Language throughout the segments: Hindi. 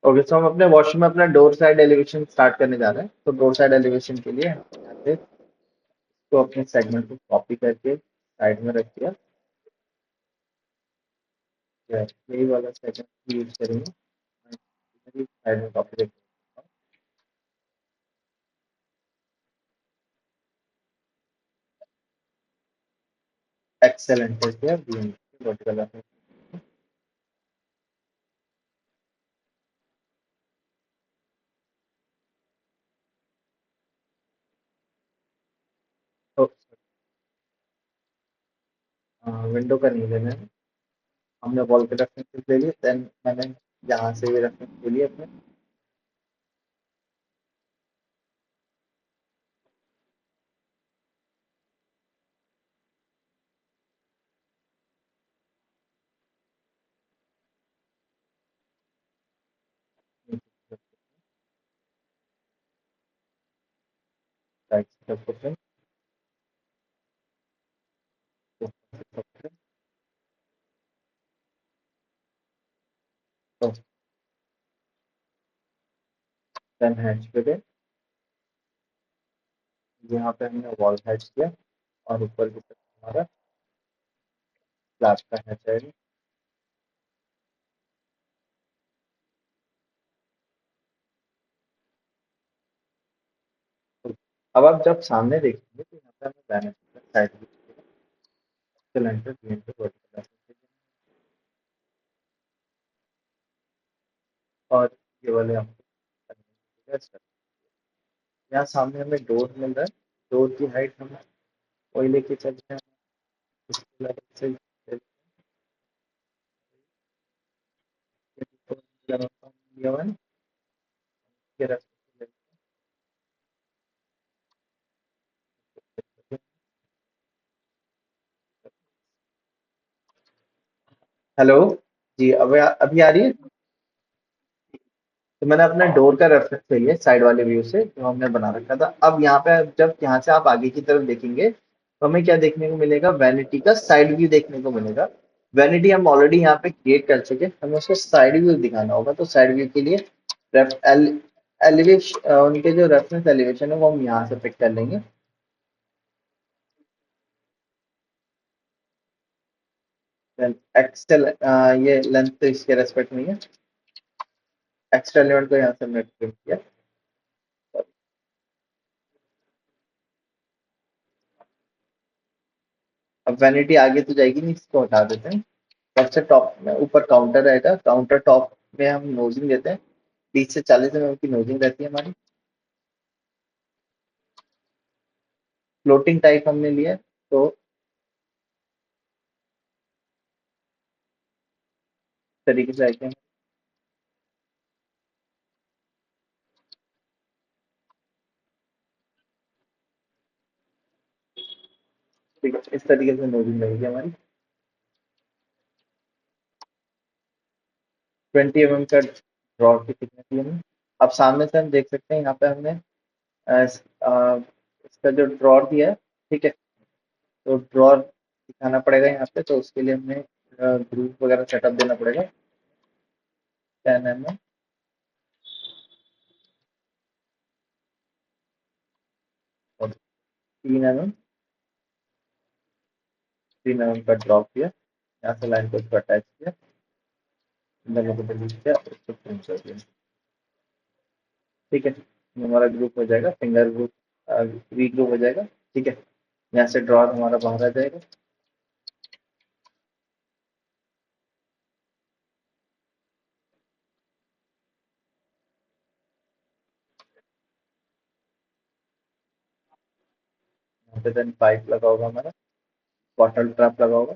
ओके, सो हम अपने वॉशरूम में अपना डोर साइड एलिवेशन स्टार्ट करने जा रहे हैं। तो डोर साइड एलिवेशन के लिए हमने यहाँ पे तो अपने सेगमेंट को कॉपी करके साइड में रख दिया। यही वाला सेगमेंट यूज करेंगे, साइड में कॉपी रख। एक्सेल एंटर किया, वर्टिकल। तो विंडो का नहीं लेना है, हमने वॉल के रेफरेंसेस ले लिए। देन मैंने यहाँ से भी रेफरेंस ले लिए अपने। तो देन हैच पे गए, यहाँ पे हमने वॉल हैच किया और ऊपर की तरफ हमारा स्लैब का हैच आएगा। तो अब आप जब सामने देखेंगे तो यहाँ पे हमें बैनर साइड और ये वाले हमको यहाँ सामने हमें डोर मिल रहा है। डोर की हाइट हम वही लेके चल रहे हैं, इसके लेवल से दिया हुआ है ना, ये रखते हैं। हेलो जी, अब अभी आ रही है। तो मैंने अपने डोर का रेफरेंस ले लिया साइड वाले व्यू से जो हमने बना रखा था। अब यहाँ पे जब यहाँ से आप आगे की तरफ देखेंगे तो हमें क्या देखने को मिलेगा, वैनिटी का साइड व्यू देखने को मिलेगा। वैनिटी हम ऑलरेडी यहाँ पे क्रिएट कर चुके, हमें उसको साइड व्यू दिखाना होगा। तो साइड व्यू के लिए एलिवेशन, उनके जो रेफरेंस एलिवेशन है वो हम यहाँ से पिक कर लेंगे। एक्सटेल, ये लेंथ तो इसके रेस्पेक्ट में है। एक्स्ट्रा एलिमेंट को यहाँ से हमने trim किया। अब वैनिटी आगे तो जाएगी नहीं, इसको हटा देते हैं। सबसे टॉप में ऊपर काउंटर रहेगा, काउंटर टॉप में हम नोजिंग देते हैं। 30 से 40 mm की नोजिंग रहती है हमारी। फ्लोटिंग टाइप हमने लिया है, तो इस तरीके से आएंगे। ठीक है, इस तरीके से नोजिंग रहेगी हमारी। 20 mm का ड्रॉ की थिकनेस ली हमने। अब सामने से हम देख सकते हैं यहाँ पे हमने इसका जो ड्रॉर दिया है, ठीक है। तो ड्रॉर दिखाना पड़ेगा यहाँ पे, तो उसके लिए हमें ग्रुप वगैरह सेटअप देना पड़ेगा। 10 mm और 3 mm। 3 mm का ड्रॉप किया, यहाँ से लाइन को उसको अटैच किया, दोनों को डिलीट किया, उसको प्रिंट कर दिया। ठीक है, ये हमारा ग्रुप हो जाएगा, फिंगर ग्रुप, वी ग्रुप हो जाएगा। ठीक है, यहाँ से ड्रॉर हमारा बाहर आ जाएगा। यहाँ पे देन पाइप लगा होगा हमारा, बॉटल ट्रैप लगा होगा।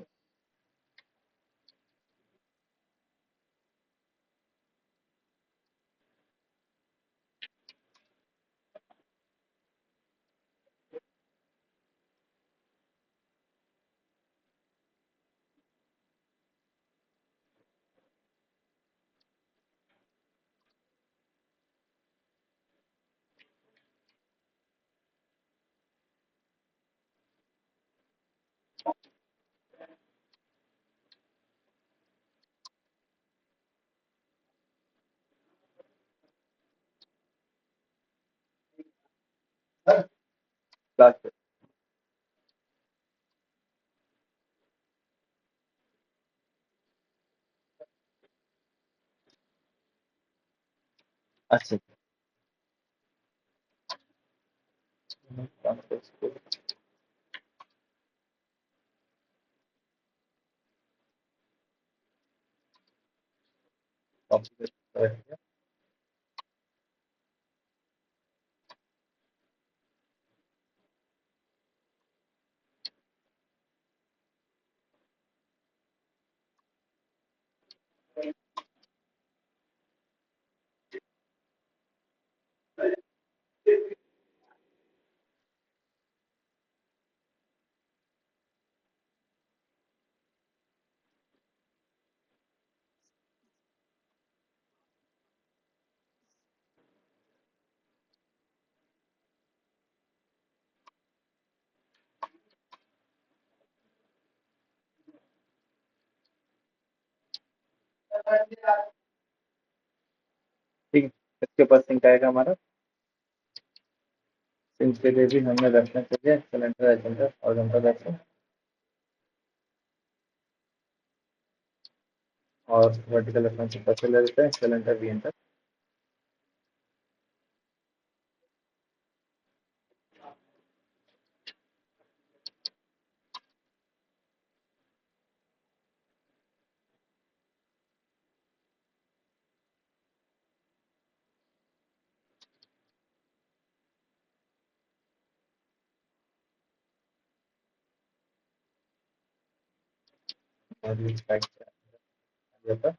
क्लास पे। अच्छा। क्लास पे। कॉपी पे। ठीक है, इसके ऊपर सिंक आएगा हमारा। सिंक के लिए भी हमें रखना चाहिए सिलेंडर एजेंडर और जनता वैक्यूम। और वर्टिकल रेफरेंस ऊपर से ले लेते हैं सिलेंडर भी एंटर। और ये स्पाइक जाता है।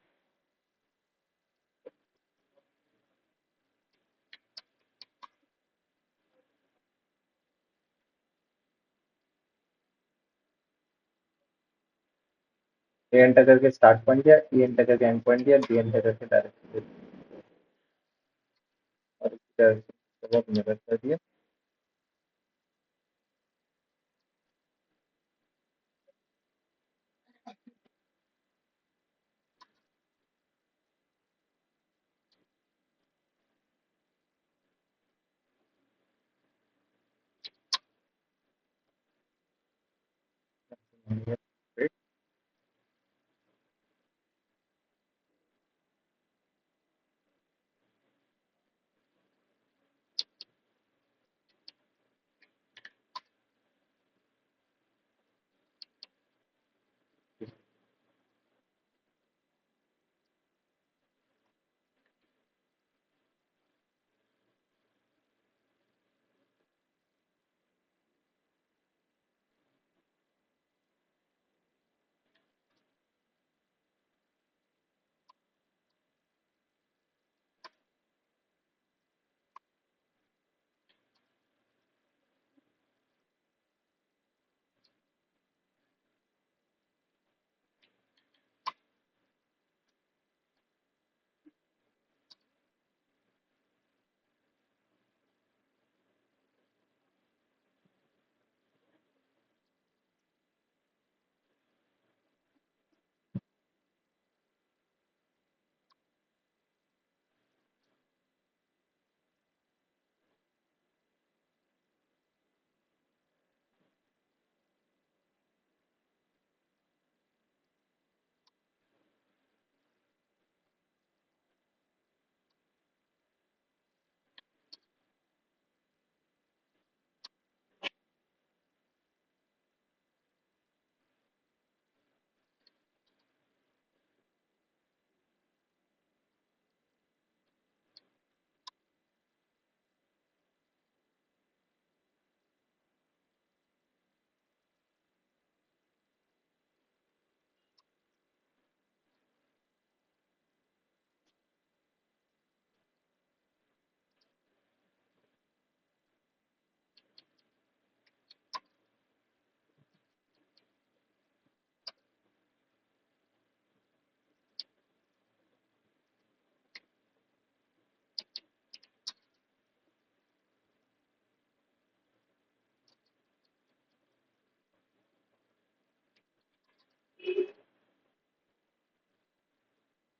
ए एंटर करके स्टार्ट पॉइंट दिया, ई एंटर करके एंड पॉइंट दिया, डी एंटर करके डायरेक्ट और बहुत मेहनत कर दिया।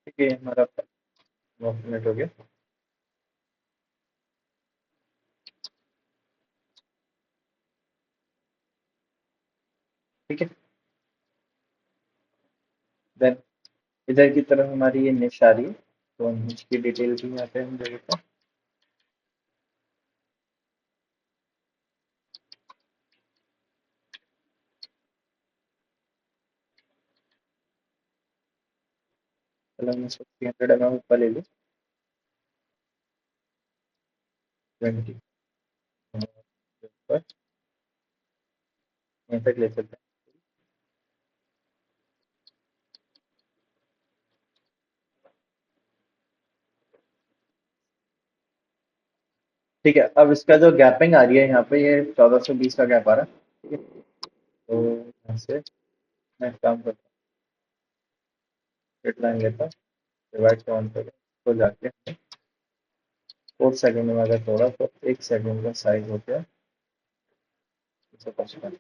ठीक है, हमारा 9 मिनट हो गया। ठीक है। देन इधर की तरफ हमारी ये निश आ रही है, तो हम निश की डिटेल भी यहाँ पे हम दे देते हैं। चलो हम इसको 300 mm ऊपर ले लो, 20 ऊपर यहाँ तक ले सकते हैं। ठीक है, अब इसका जो गैपिंग आ रही है यहाँ पे, ये 1420 का गैप आ रहा है। ठीक है, तो यहाँ से मैं एक काम करता हूँ, रेड लाइन लेता हूँ, डिवाइड का ऑन करें तो जाके 4 सेकंड में अगर थोड़ा तो 1 सेकंड का साइज हो गया 155।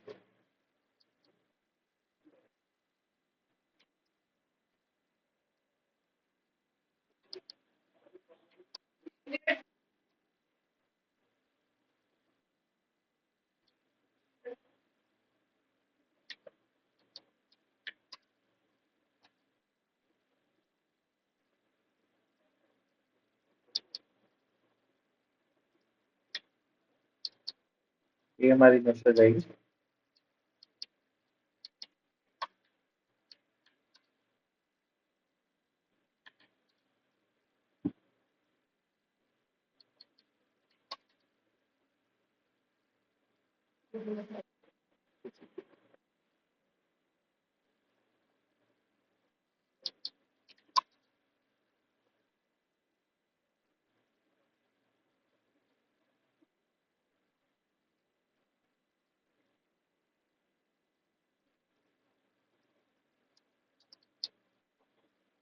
ये हमारी नष्ट हो जाएगी।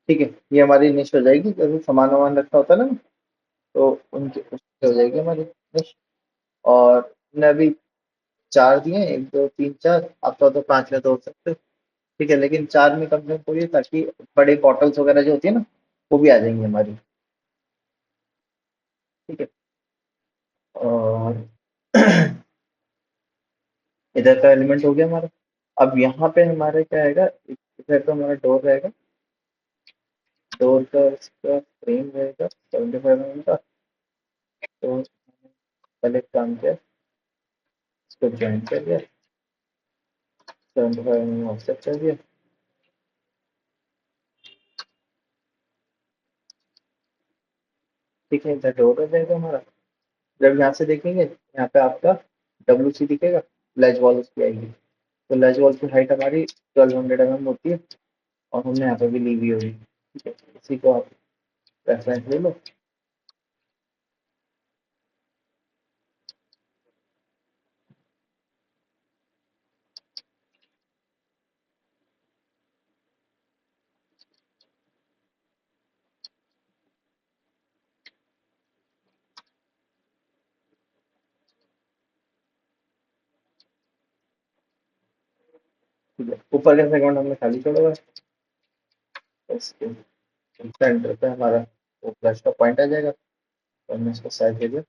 ठीक है, ये हमारी निश हो जाएगी, जैसे सामान वामान रखा होता है ना, तो उनकी उससे हो जाएगी हमारी निश। और हमने अभी 4 दिए हैं, 1 2 3 4, आप तो 5 में तोड़ सकते हो। ठीक है, लेकिन 4 में कम से कम तोड़िए, ताकि बड़ी बॉटल्स वगैरह जो होती है ना, वो भी आ जाएंगी हमारी। ठीक है, और इधर का एलिमेंट हो गया हमारा। अब यहाँ पे हमारे क्या आएगा, इधर तो हमारा डोर रहेगा। डोर का इसका फ्रेम रहेगा 75 mm का। तो पहले एक काम किया, इसको ज्वाइन कर दिया, 75 mm ऑफसेट कर दिया। ठीक है, इधर डोर हो जाएगा हमारा। जब यहाँ से देखेंगे, यहाँ पे आपका WC दिखेगा, लेज वॉल उसकी आएगी। तो लेज वॉल की हाइट हमारी 1200 mm होती है, और हमने यहाँ पे भी ली हुई होगी। ठीक है, इसी को आप रेफरेंस ले लो। ठीक है, ऊपर का सेगमेंट हमने खाली छोड़ा हुआ है। इसके सेंटर पे हमारा वो फ्लैश का पॉइंट आ जाएगा, तो हमने इसको साइड दे दिया।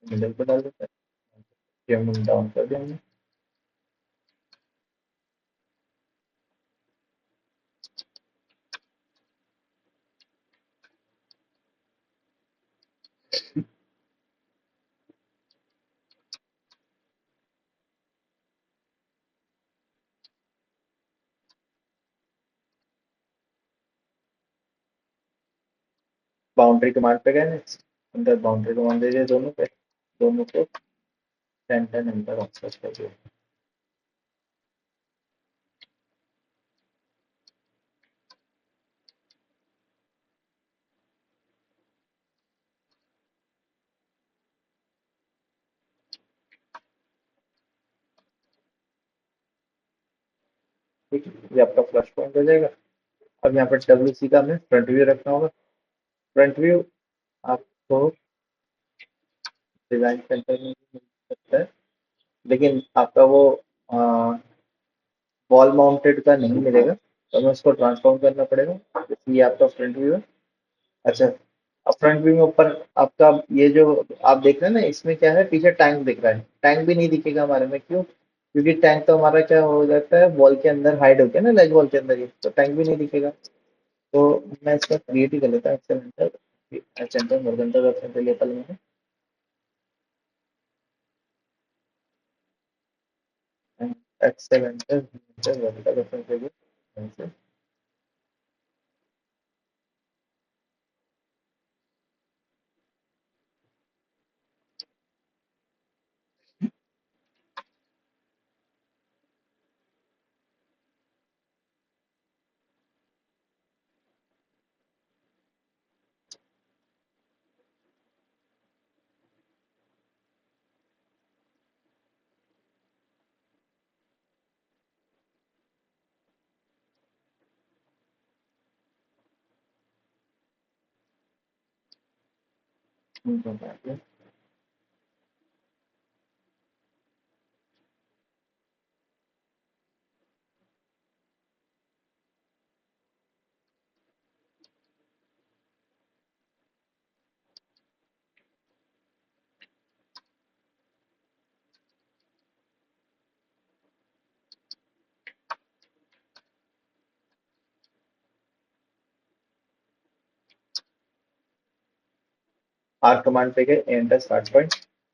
मिडल पे डाल देते हैं, ये हम डाउन कर दिया हमने। बाउंड्री कमांड पे गए नेक्स्ट, अंदर बाउंड्री कमांड दे दिया दोनों पे, दोनों को 10 10 अंदर ऑफसेट कर दिया। ठीक है, ये आपका फ्लश पॉइंट हो जाएगा। अब यहाँ पर WC का हमें फ्रंट व्यू रखना होगा। फ्रंट व्यू आपको डिजाइन सेंटर में भी मिल सकता है, लेकिन आपका वो वॉल माउंटेड का नहीं मिलेगा, तो हमें उसको ट्रांसफॉर्म करना पड़ेगा। जैसे ये आपका फ्रंट व्यू है। अच्छा, अब फ्रंट व्यू में ऊपर आपका ये जो आप देख रहे हैं ना, इसमें क्या है, पीछे टैंक दिख रहा है, टैंक भी नहीं दिखेगा हमारे में, क्यों? क्योंकि टैंक तो हमारा क्या हो जाता है, वॉल के अंदर हाइड हो गया ना, लेग वॉल के अंदर ही, तो टैंक भी नहीं दिखेगा। तो मैं इसका क्रिएट ही कर लेता हूँ, एक्सेलेंटर एक्सेंटर मॉर्गेंटर रेफरेंस वेरिएबल में एक्सेलेंटर मॉर्गेंटर रेफरेंस वेरिएबल। आर कमांड पे गए, enter start point,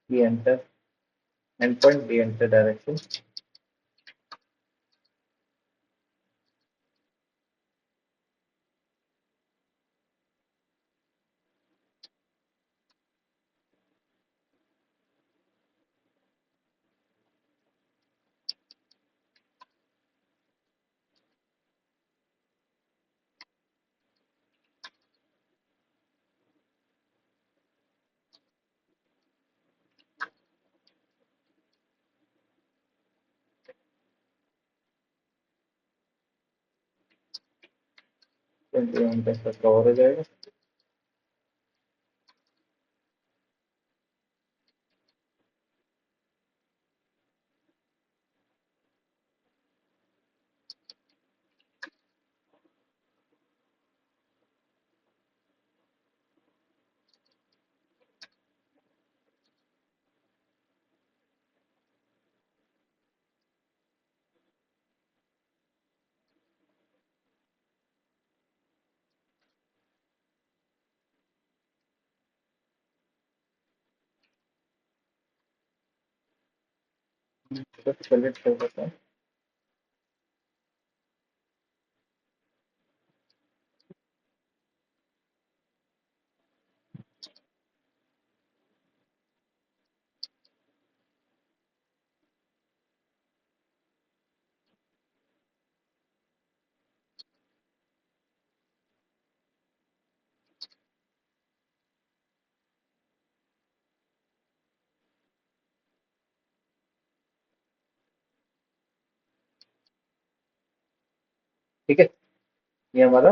B enter end point, B enter direction. Enter पर कवर हो जाएगा। तो सेलेक्ट कर देता हूँ। ठीक है, ये हमारा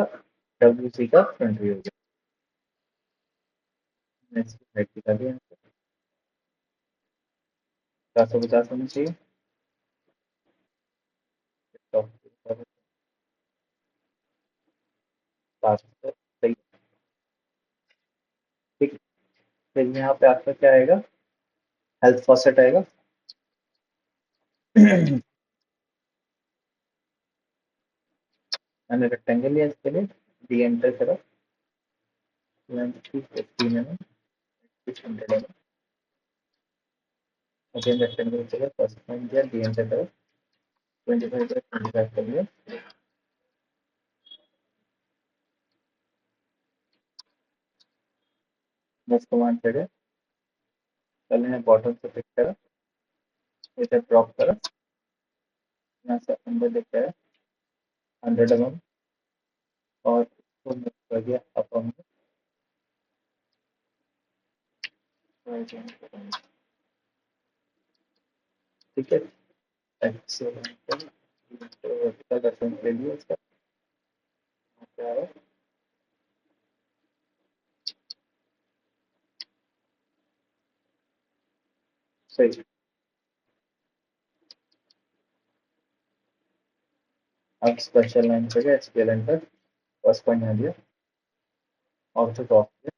डब्ल्यू का फ्रंट व्यू हो गया। मैं इसकी हाइट दिखा दिया, 450 होना चाहिए। टॉप सही। ठीक। फिर यहाँ पे आपका क्या आएगा, हेल्थ फॉसेट आएगा। मैंने रेक्टेंगल लिया इसके लिए, डी एंटर करा, लेंथ थी 15 mm, 600 mm। अगेन रेक्टेंगल चला, फर्स्ट पॉइंट दिया, डी एंटर करा, 25 कर लिया। बस कमांड से गए, पहले मैं बॉटम से पिक करा, इसे ड्रॉप करा, यहाँ से अंदर लेके आया 100 mm, और इसको move कर दिया अपर में। ठीक है, एक्सेलेंट वर्टिकल रेफरेंस ले लिया इसका, क्या है सही। अब स्पेशल लाइन पे गए, स्केल एंटर, फर्स्ट पॉइंट यहाँ दिया और उसे ड्रॉप किया,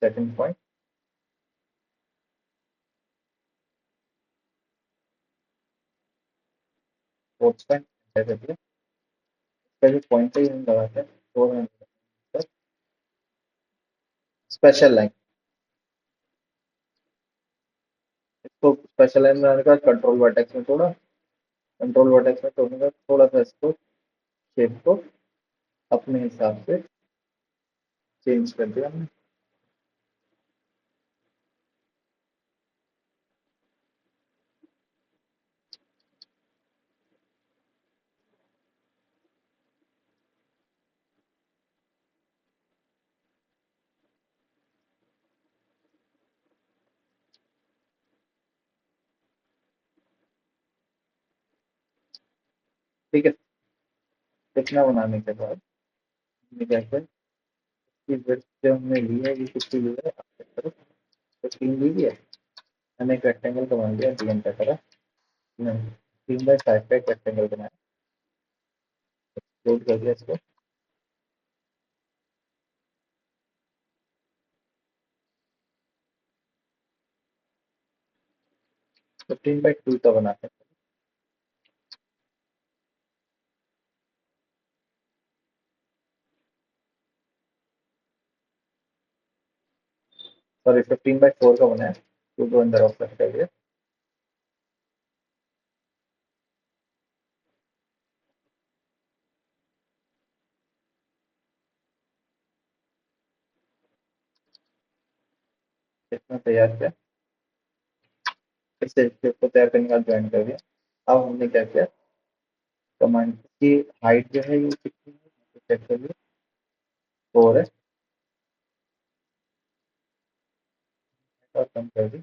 second point, fourth point enter कर दिया। इसका जो पॉइंट है ये हम लगाते हैं 400 स्पेशल लाइन। इसको स्पेशल लाइन बनाने का कंट्रोल वर्टेक्स में थोड़ा, कंट्रोल वर्टेक्स में तोड़ने का थोड़ा सा इसको शेप को अपने हिसाब से चेंज कर दिया हमने। ठीक है, इतना बनाने के बाद हमने क्या किया, इसकी विड्थ जो हमने ली है ये कितनी ली है आप चेक करो, 15 ली है। मैंने एक रेक्टेंगल का बना लिया डी एन का तरह, नहीं 3/5 का एक रेक्टेंगल बनाया, लोड कर दिया इसको। 15/2 का बनाते हैं, सॉरी 15/4 का बनाया, 2 को अंदर ऑफ कर दिया। इतना तैयार किया, इससे शेप को तैयार करने के बाद ज्वाइन कर दिया। अब हमने क्या किया, कमांड की हाइट जो है ये कितनी है चेक कर लिया, 4 है, और कम कर दी।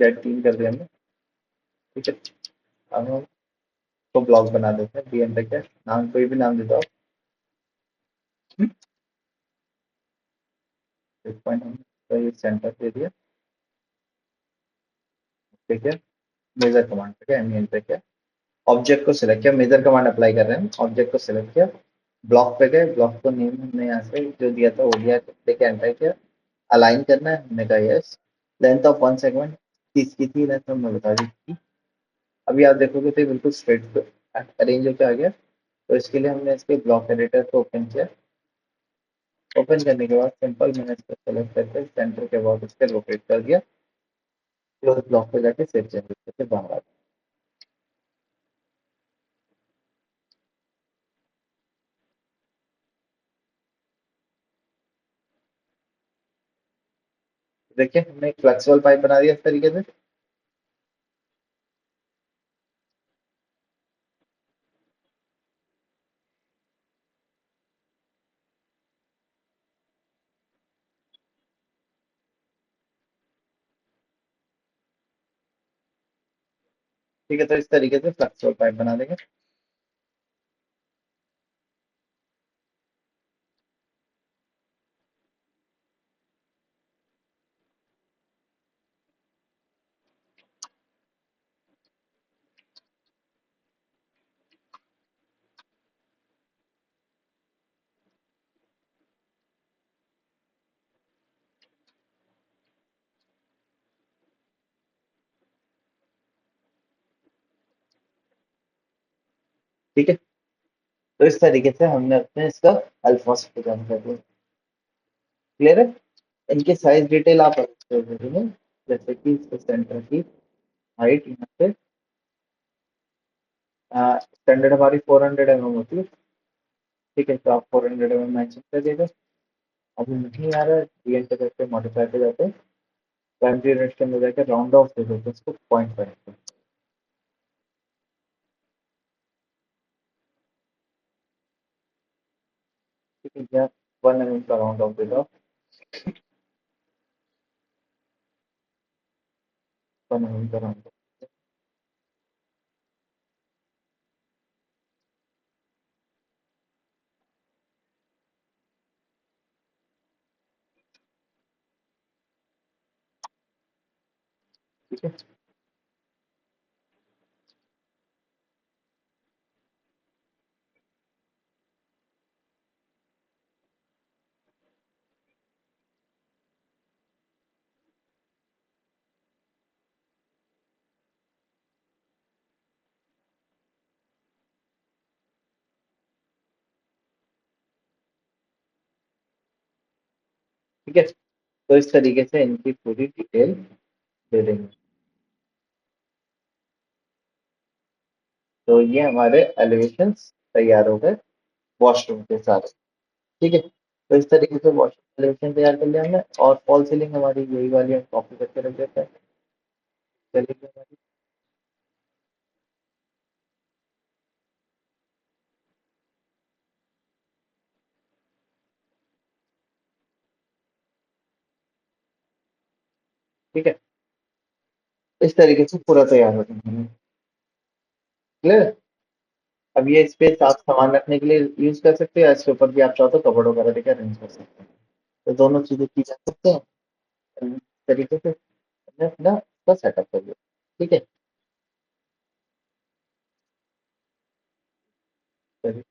जेड 3 कर दिया हमने। ठीक है, अब हम तो ब्लॉक बना देते हैं, डी एन तक है, नाम कोई भी नाम दे दो आप। एक पॉइंट हमने तो ये सेंटर दे दिया। ठीक है, मेजर कमांड पे गया, एम पे गया, ऑब्जेक्ट को सिलेक्ट किया, मेजर कमांड अप्लाई कर रहे हैं, ऑब्जेक्ट को सिलेक्ट किया, ब्लॉक पे गए, ब्लॉक को नेम हमने यहाँ से जो दिया था वो दिया, लेके एंटर किया। अलाइन करना है, हमने कहा yes. Length of one segment 30 की थी, लेंथ हमने बता दी थी। अभी आप देखोगे तो ये बिल्कुल स्ट्रेट अरेंज होकर आ गया। तो इसके लिए हमने इसके ब्लॉक एडिटर को ओपन किया। ओपन करने के बाद सिंपल मैंने इसको सेलेक्ट करके सेंटर के बाद इसके रोटेट कर दिया। क्लोज ब्लॉक पे जाके सेव चेंज करके बाहर आ गया। देखिए हमने एक फ्लेक्सिबल पाइप बना दिया इस तरीके से। ठीक है, तो इस तरीके से फ्लेक्सिबल पाइप बना देंगे। ठीक है, तो इस तरीके से हमने अपने इसका अल्फा डिजाइन कर दिया। क्लियर है, इनकी साइज डिटेल आप कर देंगे, जैसे कि इसके सेंटर की हाइट यहाँ पे स्टैंडर्ड हमारी 400 mm होती है। ठीक है, तो आप 400 mm मैंशन कर देगा। अभी नहीं आ रहा है, डीएन पे जाके मॉडिफाई पे जाते, प्राइमरी यूनिट के अंदर जाके राउंड ऑफ दे देते इसको पॉइंट करेंगे। ठीक है, यहाँ 1 mm का राउंड ऑफ दे दो, 1 mm का राउंड ऑफ। ठीक है। ठीक है, तो इस तरीके से इनकी पूरी डिटेल दे देंगे। तो ये हमारे एलिवेशंस तैयार हो गए वॉशरूम के साथ। ठीक है, तो इस तरीके से वॉशरूम एलिवेशन तैयार कर लिया हमने, और फॉल सीलिंग हमारी यही वाली हम कॉपी करके रख देते हैं। चलिए हमारी। ठीक है, इस तरीके से पूरा तैयार हो जाएगा। क्लियर। अब ये स्पेस आप सामान रखने के लिए यूज कर सकते हो, या इसके ऊपर भी आप चाहो तो कपड़ वगैरह देकर अरेंज कर सकते हैं। तो दोनों चीजें की जा सकते हैं। इस तरीके से हमने अपना इसका सेटअप कर लिया। ठीक है। चलिए,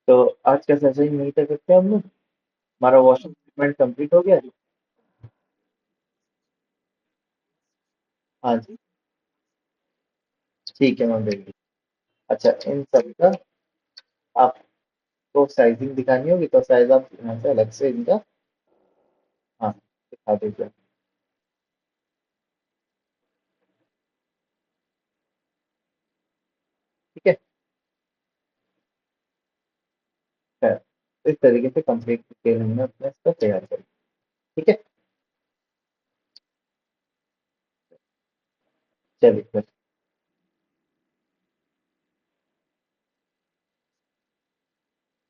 तो आज का सेशन यहीं तक करते हैं हम लोग। हमारा वॉशिंग ट्रीटमेंट कंप्लीट हो गया। हाँ जी, ठीक है मैम, देखिए। अच्छा, इन सब का आपको साइजिंग दिखानी होगी, तो साइज आप यहाँ से अलग से इनका, हाँ, दिखा दीजिए। ठीक है। खैर, तो इस तरीके से कंप्लीट डिटेल हमने अपने इसका तैयार करी। ठीक है। चलिए फिर।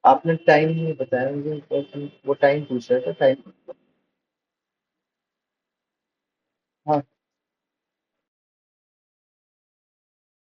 आपने टाइम नहीं बताया मुझे, वो टाइम पूछ रहा था, टाइम। हाँ,